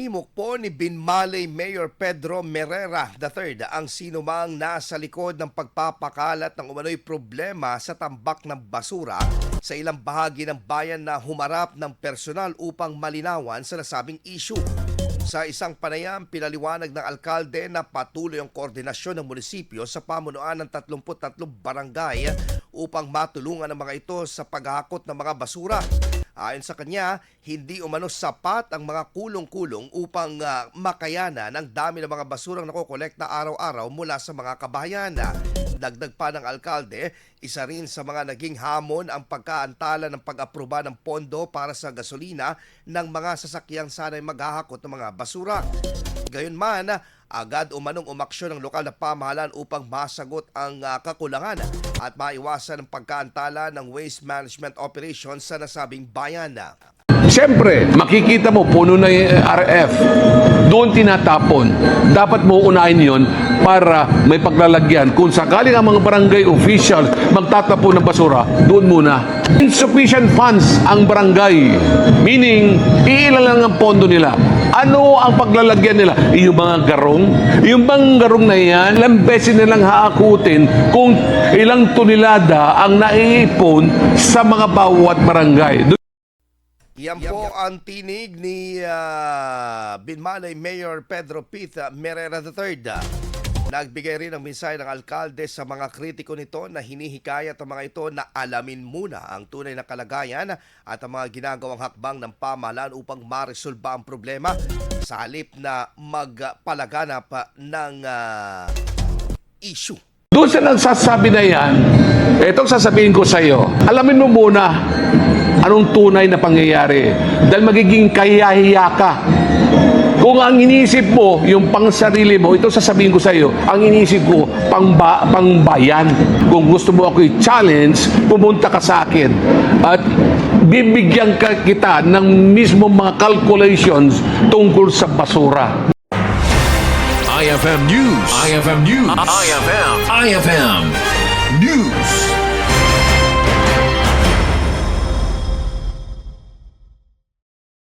Himok po ni Binmaley Mayor Pedro Merera III ang sinumang nasa likod ng pagpapakalat ng umano'y problema sa tambak ng basura sa ilang bahagi ng bayan na humarap ng personal upang malinawan sa nasabing issue. Sa isang panayam, pinaliwanag ng alkalde na patuloy ang koordinasyon ng munisipyo sa pamunuan ng 33 barangay upang matulungan ang mga ito sa paghahakot ng mga basura. Ayon sa kanya, hindi umano sapat ang mga kulong-kulong upang makayana ng dami ng mga basurang nakokolekta araw-araw mula sa mga kabahayan. Dagdag pa ng alkalde, isa rin sa mga naging hamon ang pagkaantala ng pag-aproba ng pondo para sa gasolina ng mga sasakyang sanay maghahakot ng mga basura. Gayunman, agad umanong umaksyon ng lokal na pamahalaan upang masagot ang kakulangan at maiwasan ang pagkaantala ng waste management operations sa nasabing bayan. Siyempre, makikita mo puno na yung RF. Doon tinatapon. Dapat mo unahin yon para may paglalagyan. Kung sakaling ang mga barangay officials magtatapon ng basura, doon muna. Insufficient funds ang barangay. Meaning, iilan lang ang pondo nila. Ano ang paglalagyan nila? Yung mga garong? Yung bang garong na yan, ilang beses nilang haakutin kung ilang tonelada ang naiipon sa mga bawat barangay. Yan po ang tinig ni Binmaley Mayor Pedro Pith Merera III. Nagbigay rin ng mensahe ng alkalde sa mga kritiko nito na hinihikayat ang mga ito na alamin muna ang tunay na kalagayan at ang mga ginagawang hakbang ng pamahalaan upang maresolba ang problema sa halip na magpalaganap ng issue. Doon sa nagsasabi na yan, itong sasabihin ko sa iyo, alamin mo muna anong tunay na pangyayari dahil magiging kahiyahiya ka. Kung ang iniisip mo, yung pangsarili mo, ito sasabihin ko sa iyo, ang iniisip ko, pangbayan. Kung gusto mo ako i-challenge, pumunta ka sa akin. At bibigyan kita ng mismo mga calculations tungkol sa basura. IFM News. IFM News. IFM News.